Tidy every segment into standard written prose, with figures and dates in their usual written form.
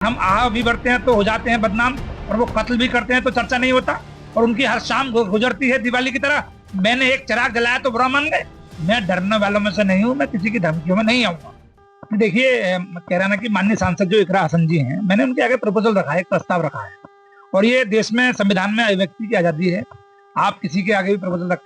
हम आह भी बढ़ते हैं तो हो जाते हैं बदनाम, और वो कत्ल भी करते हैं तो चर्चा नहीं होता, और उनकी हर शाम गुजरती है दिवाली की तरह। मैंने एक चिराग जलाया तो बुरा मान गए। मैं डरने वालों में से नहीं हूं, मैं किसी की धमकियों में नहीं आऊंगा। देखिए, कह रहा ना कि माननीय सांसद जो इकरा हसन जी हैं, मैंने उनके आगे प्रपोजल रखा है, एक प्रस्ताव रखा है, और ये देश में संविधान में अभिव्यक्ति की आजादी है, आप किसी के आगे भी प्रपोजल रख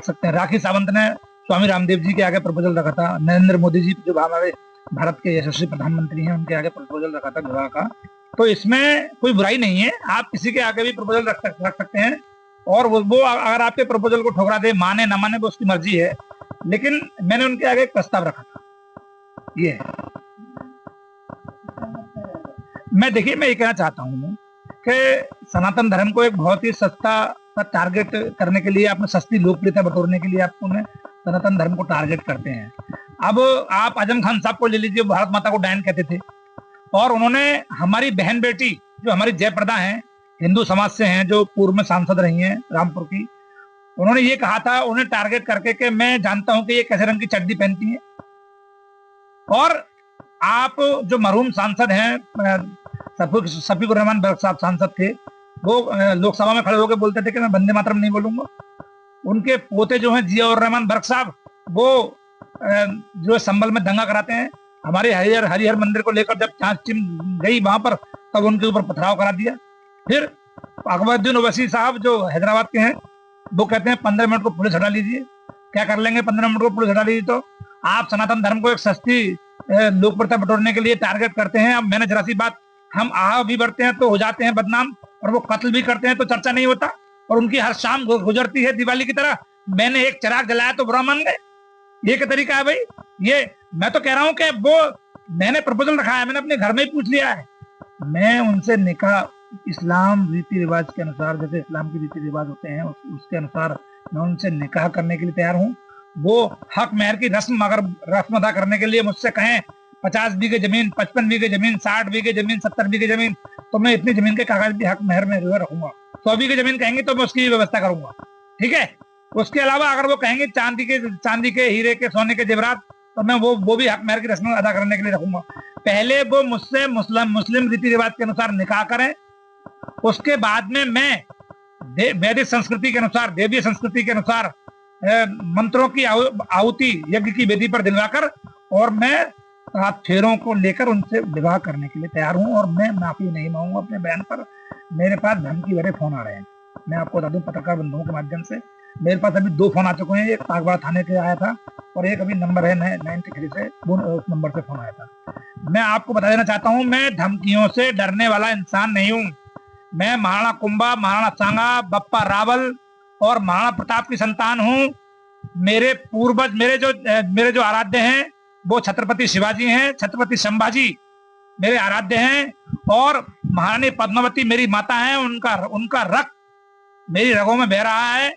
सकते हैं। राखी सावंत ने स्वामी रामदेव जी के आगे प्रपोजल रखा था, नरेंद्र मोदी जी जो हमारे भारत के यशस्वी प्रधानमंत्री हैं उनके आगे प्रपोजल रखा था विवाह का। तो इसमें कोई बुराई नहीं है, आप किसी के आगे भी प्रपोजल रख सकते हैं, और वो अगर आपके प्रपोजल को ठुकरा दे, माने ना माने वो उसकी मर्जी है, लेकिन मैंने उनके आगे एक प्रस्ताव रखा था। ये है। देखिए, मैं ये कहना चाहता हूँ कि सनातन धर्म को एक बहुत ही सस्ता टारगेट करने के लिए, अपने सस्ती लोकप्रियता बटोरने के लिए आप सनातन धर्म को टारगेट करते हैं। अब आप आजम खान साहब को ले लीजिए, भारत माता को डायन कहते थे, और उन्होंने हमारी बहन बेटी जो हमारी जयप्रदा हैं, हिंदू समाज से हैं, जो पूर्व में सांसद रही हैं रामपुर की, उन्होंने ये कहा था उन्हें टारगेट करके कि मैं जानता हूं कि ये कैसे रंग की चड्डी पहनती है। और आप जो मरहूम सांसद हैं शफीकुर रहमान बर्क साहब सांसद थे, वो लोकसभा में खड़े होकर बोलते थे कि मैं वंदे मातरम नहीं बोलूंगा। उनके पोते जो हैं जिया और रहमान बर्क साहब, वो जो संभल में दंगा कराते हैं, हमारे हरिहर मंदिर को लेकर जब जांच टीम गई वहां पर, तब उनके ऊपर पथराव करा दिया। फिर अकबरुद्दीन ओवैसी साहब जो हैदराबाद के हैं, वो कहते हैं 15 मिनट को पुलिस हटा लीजिए। क्या कर लेंगे 15 मिनट को पुलिस हटा लीजिए? तो आप सनातन धर्म को एक सस्ती लोकप्रियता बटोरने के लिए टारगेट करते हैं। अब मैंने जरा सी बात, हम आह भी बढ़ते हैं तो हो जाते हैं बदनाम, और वो कत्ल भी करते हैं तो चर्चा नहीं होता, और उनकी हर शाम गुजरती है दिवाली की तरह। मैंने एक चिराग जलाया तो बुरा मान गए। ये क्या तरीका है भाई? ये मैं तो कह रहा हूं कि वो मैंने प्रपोजल रखा है, मैंने अपने घर में ही पूछ लिया है। मैं उनसे निकाह इस्लाम रीति रिवाज के अनुसार, जैसे इस्लाम के रीति रिवाज होते हैं उसके अनुसार मैं उनसे निकाह करने के लिए तैयार हूँ। वो हक मेहर की रस्म अदा करने के लिए मुझसे कहें 50 बीघे जमीन, 55 बीघे जमीन, 60 बीघे जमीन, 70 बीघे जमीन, तो मैं इतनी जमीन के कागज भी हक मेहर में रखूंगा। 100 बीघे जमीन कहेंगे तो मैं उसकी व्यवस्था करूंगा, ठीक है। उसके अलावा अगर वो कहेंगे चांदी के हीरे के सोने के जेवरात, तो मैं वो भी हक मेहर की रस्म अदा करने के लिए रखूंगा। पहले वो मुझसे मुस्लिम रीति रिवाज के अनुसार निकाह करें, उसके बाद में मैं वैदिक संस्कृति के अनुसार, देवीय संस्कृति के अनुसार मंत्रों की आहुति यज्ञ की वेदी पर दिलवाकर, और मैं 7 फेरों को लेकर उनसे विवाह करने के लिए तैयार हूं। और मैं माफी नहीं मांगूंगा अपने बयान पर। मेरे पास धमकी भरे फोन आ रहे हैं, मैं आपको बता दूं पत्रकार बंधुओं के माध्यम से। मेरे पास अभी 2 फोन आ चुके हैं, एक तागवाड़ा थाने से आया था, और एक अभी नंबर है 93 से, उस नंबर से फोन आया था। मैं आपको बता देना चाहता हूं, मैं धमकियों से डरने वाला इंसान नहीं हूं। मैं महाराणा कुंभा, महाराणा सांगा, बप्पा रावल और महाराणा प्रताप की संतान हूं। मेरे पूर्वज, मेरे जो आराध्य हैं वो छत्रपति शिवाजी हैं, छत्रपति संभाजी मेरे आराध्य हैं, और महारानी पद्मावती मेरी माता हैं। उनका रक्त मेरी रगों में बह रहा है।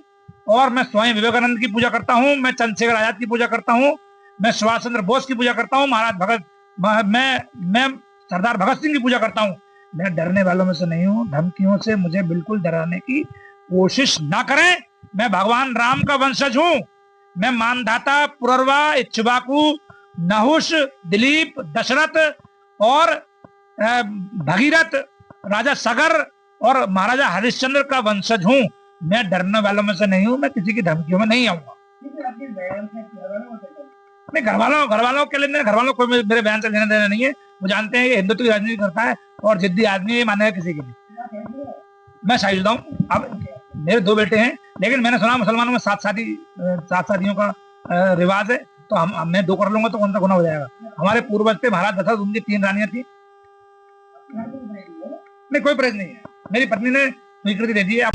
और मैं स्वयं विवेकानंद की पूजा करता हूं, मैं चंद्रशेखर आजाद की पूजा करता हूं, मैं सुभाष चंद्र बोस की पूजा करता हूं, मैं सरदार भगत सिंह की पूजा करता हूं। मैं डरने वालों में से नहीं हूं। धमकियों से मुझे बिल्कुल डराने की कोशिश ना करें। मैं भगवान राम का वंशज हूं। मैं मानधाता, पुररवा, इक्ष्वाकु, नहुष, दिलीप, दशरथ और भगीरथ, राजा सगर और महाराजा हरिश्चंद्र का वंशज हूं। मैं डरने वालों में से नहीं हूं, मैं किसी की धमकियों में नहीं आऊंगा। नहीं, घर वालों के लिए, घर वालों को मेरे बयान से लेना देना नहीं है। वो जानते हैं ये हिंदुत्व की राजनीति करता है और जिद्दी आदमी है, मानेगा किसी के लिए। मैं शादीशुदा हूँ। अब मेरे 2 बेटे हैं, लेकिन मैंने सुना मुसलमानों में 7 शादियों का रिवाज है, तो मैं 2 कर लूंगा तो कौन सा गुना हो जाएगा? हमारे पूर्वज थे महाराज दशरथ, उनकी 3 रानियां थी। नहीं, कोई परहेज नहीं है। मेरी पत्नी ने स्वीकृति दे दी है।